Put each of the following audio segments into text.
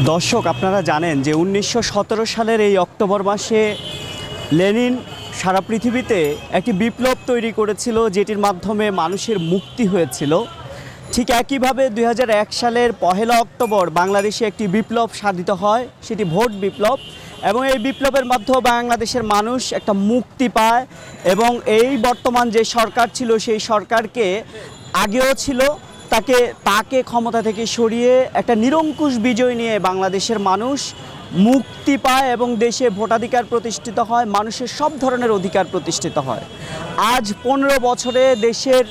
দর্শক, আপনারা জানেন যে 1917 সালের এই অক্টোবর মাসে লেনিন সারা পৃথিবীতে একটি বিপ্লব তৈরি করেছিল, যেটির মাধ্যমে মানুষের মুক্তি হয়েছিল। ঠিক একইভাবে 2001 সালের 1 অক্টোবর বাংলাদেশে একটি বিপ্লব সাধিত হয়, সেটি ভোট বিপ্লব। এবং এই বিপ্লবের মাধ্যমে বাংলাদেশের মানুষ একটা মুক্তি পায় এবং এই বর্তমান যে সরকার ছিল সেই সরকারকে আগেও ছিল তাকে ক্ষমতা থেকে সরিয়ে একটা নিরঙ্কুশ বিজয় নিয়ে বাংলাদেশের মানুষ মুক্তি পায় এবং দেশে ভোটাধিকার প্রতিষ্ঠিত হয়, মানুষের সব ধরনের অধিকার প্রতিষ্ঠিত হয়। আজ 15 বছরে দেশের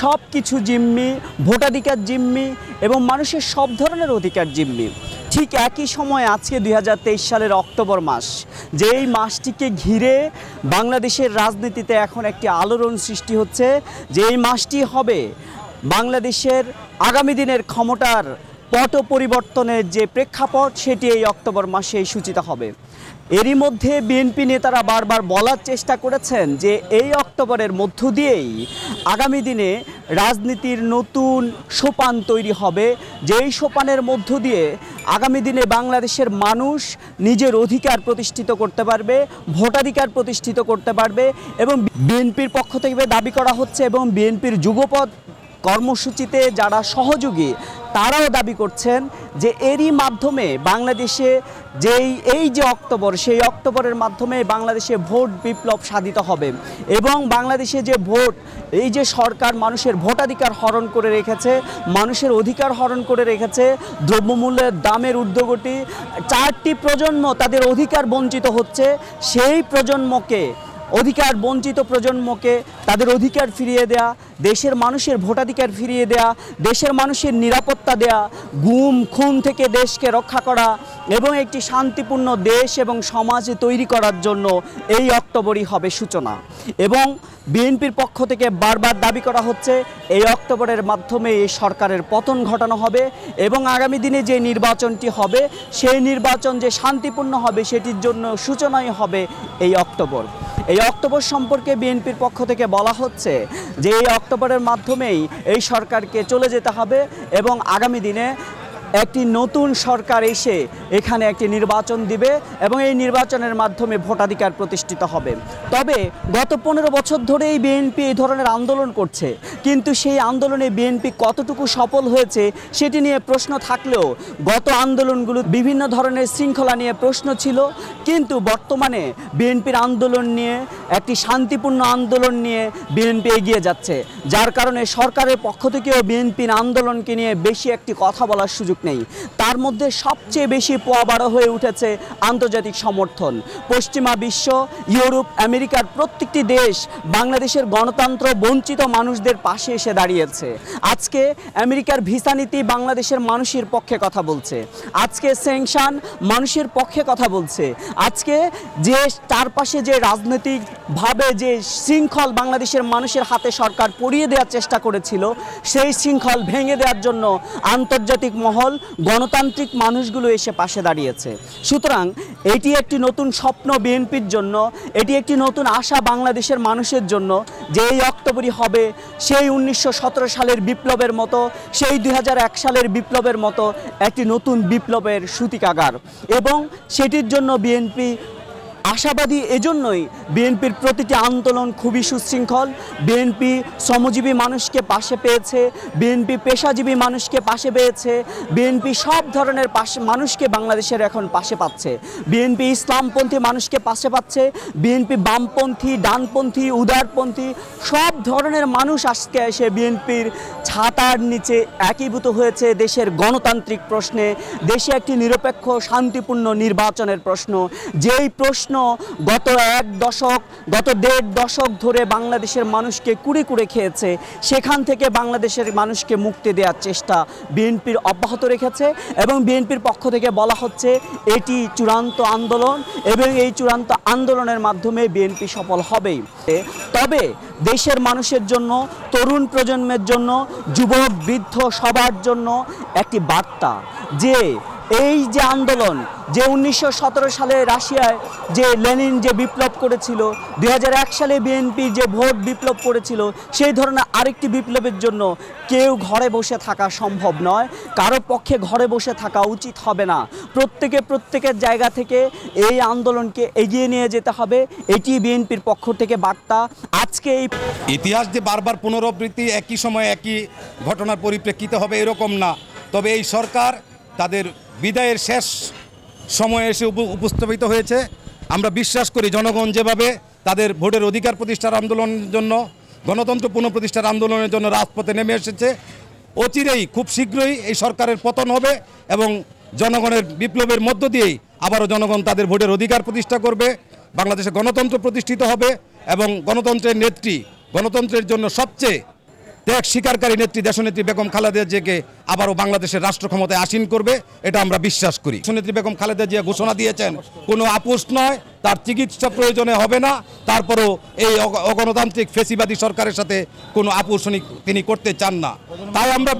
সব কিছু জিম্মি, ভোটাধিকার জিম্মি এবং মানুষের সব ধরনের অধিকার জিম্মি। ঠিক একই সময় আজকে 2023 সালের অক্টোবর মাস, যে এই মাসটিকে ঘিরে বাংলাদেশের রাজনীতিতে এখন একটি আলোড়ন সৃষ্টি হচ্ছে, যে এই মাসটি হবে বাংলাদেশের আগামী দিনের ক্ষমতার পট পরিবর্তনের যে প্রেক্ষাপট, সেটি এই অক্টোবর মাসেই সূচিত হবে। এরই মধ্যে বিএনপি নেতারা বারবার বলার চেষ্টা করেছেন যে এই অক্টোবরের মধ্য দিয়েই আগামী দিনে রাজনীতির নতুন সোপান তৈরি হবে, যেই সোপানের মধ্য দিয়ে আগামী দিনে বাংলাদেশের মানুষ নিজের অধিকার প্রতিষ্ঠিত করতে পারবে, ভোটাধিকার প্রতিষ্ঠিত করতে পারবে। এবং বিএনপির পক্ষ থেকে দাবি করা হচ্ছে এবং বিএনপির যুগপৎ কর্মসূচিতে যারা সহযোগী তারাও দাবি করছেন যে এরই মাধ্যমে বাংলাদেশে এই যে অক্টোবর, সেই অক্টোবরের মাধ্যমে বাংলাদেশে ভোট বিপ্লব সাধিত হবে এবং বাংলাদেশে যে ভোট, এই যে সরকার মানুষের ভোটাধিকার হরণ করে রেখেছে, মানুষের অধিকার হরণ করে রেখেছে, দ্রব্যমূল্যের দামের ঊর্ধ্বগতি, 4টি প্রজন্ম তাদের অধিকার বঞ্চিত হচ্ছে, সেই প্রজন্মকে, অধিকার বঞ্চিত প্রজন্মকে তাদের অধিকার ফিরিয়ে দেয়া, দেশের মানুষের ভোটাধিকার ফিরিয়ে দেয়া, দেশের মানুষের নিরাপত্তা দেয়া, গুম খুন থেকে দেশকে রক্ষা করা এবং একটি শান্তিপূর্ণ দেশ এবং সমাজ তৈরি করার জন্য এই অক্টোবরই হবে সূচনা। এবং বিএনপির পক্ষ থেকে বারবার দাবি করা হচ্ছে এই অক্টোবরের মাধ্যমে এই সরকারের পতন ঘটানো হবে এবং আগামী দিনে যে নির্বাচনটি হবে সেই নির্বাচন যে শান্তিপূর্ণ হবে সেটির জন্য সূচনাই হবে এই অক্টোবর। এই অক্টোবর সম্পর্কে বিএনপির পক্ষ থেকে বলা হচ্ছে যে এই অক্টোবরের মাধ্যমেই এই সরকারকে চলে যেতে হবে এবং আগামী দিনে একটি নতুন সরকার এসে এখানে একটি নির্বাচন দিবে এবং এই নির্বাচনের মাধ্যমে ভোটাধিকার প্রতিষ্ঠিত হবে। তবে গত 15 বছর ধরেই বিএনপি এই ধরনের আন্দোলন করছে, কিন্তু সেই আন্দোলনে বিএনপি কতটুকু সফল হয়েছে সেটি নিয়ে প্রশ্ন থাকলেও গত আন্দোলনগুলো বিভিন্ন ধরনের শৃঙ্খলা নিয়ে প্রশ্ন ছিল, কিন্তু বর্তমানে বিএনপির আন্দোলন নিয়ে, একটি শান্তিপূর্ণ আন্দোলন নিয়ে বিএনপি এগিয়ে যাচ্ছে, যার কারণে সরকারের পক্ষ থেকেও বিএনপির আন্দোলনকে নিয়ে বেশি একটি কথা বলার সুযোগ নেই। তার মধ্যে সবচেয়ে বেশি পোয়াবাড়ো হয়ে উঠেছে আন্তর্জাতিক সমর্থন। পশ্চিমা বিশ্ব, ইউরোপ, আমেরিকার প্রত্যেকটি দেশ বাংলাদেশের গণতন্ত্র বঞ্চিত মানুষদের পাশে এসে দাঁড়িয়েছে। আজকে আমেরিকার ভিসা নীতি বাংলাদেশের মানুষের পক্ষে কথা বলছে, আজকে স্যাংশন মানুষের পক্ষে কথা বলছে, আজকে যে তার পাশে যে রাজনৈতিকভাবে যে শৃঙ্খল বাংলাদেশের মানুষের হাতে সরকার পরিয়ে দেওয়ার চেষ্টা করেছিল, সেই শৃঙ্খল ভেঙে দেওয়ার জন্য আন্তর্জাতিক মহল, গণতান্ত্রিক মানুষগুলো এসে পাশে দাঁড়িয়েছে। সুতরাং এটি একটি নতুন স্বপ্ন বিএনপির জন্য, এটি একটি নতুন আশা বাংলাদেশের মানুষের জন্য যে এই অক্টোবরই হবে সেই 1917 সালের বিপ্লবের মতো, সেই 2001 সালের বিপ্লবের মতো একটি নতুন বিপ্লবের সূতিকাগার। এবং সেটির জন্য বিএনপি আশাবাদী। এজন্যই বিএনপির প্রতিটি আন্দোলন খুবই সুশৃঙ্খল। বিএনপি শ্রমজীবী মানুষকে পাশে পেয়েছে, বিএনপি পেশাজীবী মানুষকে পাশে পেয়েছে, বিএনপি সব ধরনের মানুষকে বাংলাদেশের এখন পাশে পাচ্ছে। বিএনপি ইসলামপন্থী মানুষকে পাশে পাচ্ছে, বিএনপি বামপন্থী, ডানপন্থী, উদারপন্থী সব ধরনের মানুষ আজকে এসে বিএনপির ছাতার নিচে একীভূত হয়েছে দেশের গণতান্ত্রিক প্রশ্নে, দেশে একটি নিরপেক্ষ শান্তিপূর্ণ নির্বাচনের প্রশ্ন, যেই প্রশ্ন গত 1 দশক, গত 1.5 দশক ধরে বাংলাদেশের মানুষকে কুড়ে কুড়ে খেয়েছে। সেখান থেকে বাংলাদেশের মানুষকে মুক্তি দেওয়ার চেষ্টা বিএনপির অব্যাহত রেখেছে এবং বিএনপির পক্ষ থেকে বলা হচ্ছে এটি চূড়ান্ত আন্দোলন এবং এই চূড়ান্ত আন্দোলনের মাধ্যমে বিএনপি সফল হবেই। তবে দেশের মানুষের জন্য, তরুণ প্রজন্মের জন্য, যুবক বৃদ্ধ সবার জন্য একটি বার্তা যে এই যে আন্দোলন, যে 1917 সালে রাশিয়ায় যে লেনিন যে বিপ্লব করেছিল, 2001 সালে বিএনপি যে ভোট বিপ্লব করেছিল, সেই ধরনের আরেকটি বিপ্লবের জন্য কেউ ঘরে বসে থাকা সম্ভব নয়, কারো পক্ষে ঘরে বসে থাকা উচিত হবে না। প্রত্যেকের জায়গা থেকে এই আন্দোলনকে এগিয়ে নিয়ে যেতে হবে, এটি বিএনপির পক্ষ থেকে বার্তা। আজকে এই ইতিহাস যে বারবার পুনরাবৃত্তি একই সময়ে একই ঘটনার পরিপ্রেক্ষিতে হবে এরকম না, তবে এই সরকার তাদের বিদায়ের শেষ সময়ে এসে উপস্থাপিত হয়েছে। আমরা বিশ্বাস করি জনগণ যেভাবে তাদের ভোটের অধিকার প্রতিষ্ঠার আন্দোলনের জন্য, গণতন্ত্র পুনঃপ্রতিষ্ঠার আন্দোলনের জন্য রাজপথে নেমে এসেছে, অচিরেই খুব শীঘ্রই এই সরকারের পতন হবে এবং জনগণের বিপ্লবের মধ্য দিয়েই আবারও জনগণ তাদের ভোটের অধিকার প্রতিষ্ঠা করবে, বাংলাদেশে গণতন্ত্র প্রতিষ্ঠিত হবে এবং গণতন্ত্রের নেত্রী, গণতন্ত্রের জন্য সবচেয়ে ত্যাগ স্বীকারকারী নেত্রী দেশনেত্রী বেগম খালেদা জিয়াকে আবারও বাংলাদেশের রাষ্ট্র ক্ষমতায় আসীন করবে, এটা আমরা বিশ্বাস করি। দেশনেত্রী বেগম খালেদা জিয়া ঘোষণা দিয়েছেন কোনো আপোষ নয়, তার চিকিৎসা প্রয়োজনে হবে না, তারপরও এই অগণতান্ত্রিক ফেসিবাদী সরকারের সাথে কোনো আপোষ তিনি করতে চান না। তাই আমরা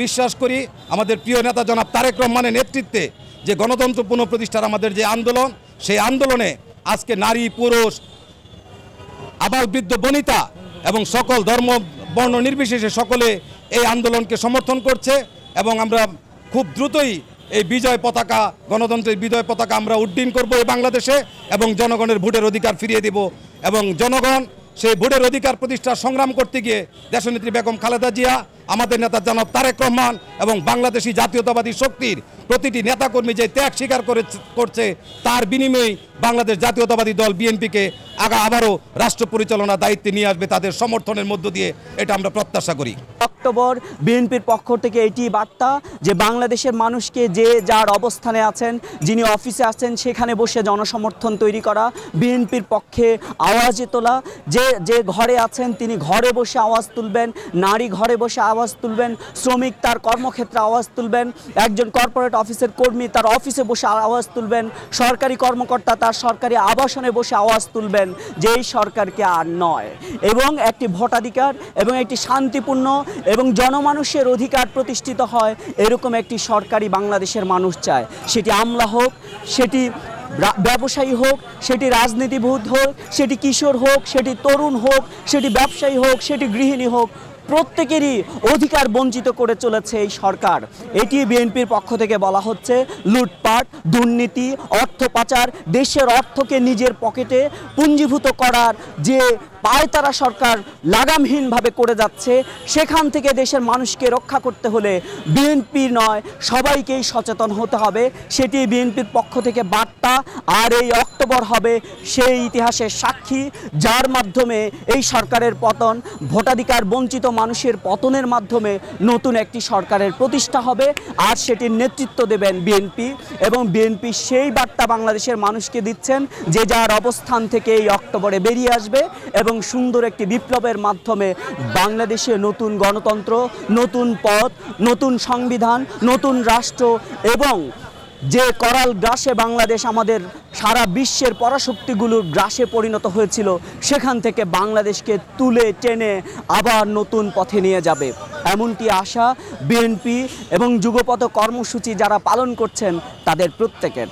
বিশ্বাস করি আমাদের প্রিয় নেতা জনাব তারেক রহমানের নেতৃত্বে যে গণতন্ত্র পুনঃপ্রতিষ্ঠার আমাদের যে আন্দোলন, সেই আন্দোলনে আজকে নারী পুরুষ আবাল বৃদ্ধ বনিতা এবং সকল ধর্ম বর্ণ নির্বিশেষে সকলে এই আন্দোলনকে সমর্থন করছে এবং আমরা খুব দ্রুতই এই বিজয় পতাকা, গণতন্ত্রের বিজয় পতাকা আমরা উড্ডীন করব এই বাংলাদেশে এবং জনগণের ভোটের অধিকার ফিরিয়ে দেব এবং জনগণ সেই ভোটের অধিকার প্রতিষ্ঠার সংগ্রাম করতে গিয়ে দেশনেত্রী বেগম খালেদা জিয়া, আমাদের নেতা জনাব তারেক রহমান এবং বাংলাদেশি জাতীয়তাবাদী শক্তির প্রতিটি নেতাকর্মী যে ত্যাগ স্বীকার করছে, তার বিনিময়ে বাংলাদেশ জাতীয়তাবাদী দল বিএনপিকে আবারও রাষ্ট্র পরিচালনার দায়িত্বে নিয়ে আসবে তাদের সমর্থনের মধ্য দিয়ে, এটা আমরা প্রত্যাশা করি। অক্টোবর বিএনপির পক্ষ থেকে এটি বার্তা যে বাংলাদেশের মানুষকে যে যার অবস্থানে আছেন, যিনি অফিসে আছেন সেখানে বসে জনসমর্থন তৈরি করা, বিএনপির পক্ষে আওয়াজে তোলা, যে ঘরে আছেন তিনি ঘরে বসে আওয়াজ তুলবেন, নারী ঘরে বসে আওয়াজ তুলবেন, শ্রমিক তার কর্মক্ষেত্রে আওয়াজ তুলবেন, একজন কর্পোরেট অফিসের কর্মী তার অফিসে বসে আওয়াজ তুলবেন, সরকারি কর্মকর্তা তার সরকারি আবাসনে বসে আওয়াজ তুলবেন যে এই সরকারকে আর নয়, এবং একটি ভোটাধিকার এবং একটি শান্তিপূর্ণ এবং জনমানুষের অধিকার প্রতিষ্ঠিত হয় এরকম একটি সরকারি বাংলাদেশের মানুষ চায়। সেটি আমলা হোক, সেটি ব্যবসায়ী হোক, সেটি রাজনীতিবিদ হোক, সেটি কিশোর হোক, সেটি তরুণ হোক, সেটি ব্যবসায়ী হোক, সেটি গৃহিণী হোক, প্রত্যেকেরই অধিকার বঞ্চিত করে চলেছে এই সরকার। এটি বিএনপির পক্ষ থেকে বলা হচ্ছে লুটপাট, দুর্নীতি, অর্থ পাচার, দেশের অর্থকে নিজের পকেটে পুঞ্জীভূত করার যে পায়তারা সরকার লাগামহীনভাবে করে যাচ্ছে, সেখান থেকে দেশের মানুষকে রক্ষা করতে হলে বিএনপি নয় সবাইকেই সচেতন হতে হবে, সেটি বিএনপির পক্ষ থেকে বার্তা। আর এই অক্টোবর হবে সেই ইতিহাসের সাক্ষী যার মাধ্যমে এই সরকারের পতন, ভোটাধিকার বঞ্চিত মানুষের পতনের মাধ্যমে নতুন একটি সরকারের প্রতিষ্ঠা হবে, আর সেটির নেতৃত্ব দেবেন বিএনপি। এবং বিএনপি সেই বার্তা বাংলাদেশের মানুষকে দিচ্ছেন যে যার অবস্থান থেকে এই অক্টোবরে বেরিয়ে আসবে এবং সুন্দর একটি বিপ্লবের মাধ্যমে বাংলাদেশে নতুন গণতন্ত্র, নতুন পথ, নতুন সংবিধান, নতুন রাষ্ট্র এবং যে করাল গ্রাসে বাংলাদেশ আমাদের সারা বিশ্বের পরাশক্তিগুলোর গ্রাসে পরিণত হয়েছিল, সেখান থেকে বাংলাদেশকে তুলে টেনে আবার নতুন পথে নিয়ে যাবে, এমনটি আশা বিএনপি এবং যুগপৎ কর্মসূচি যারা পালন করছেন তাদের প্রত্যেকের।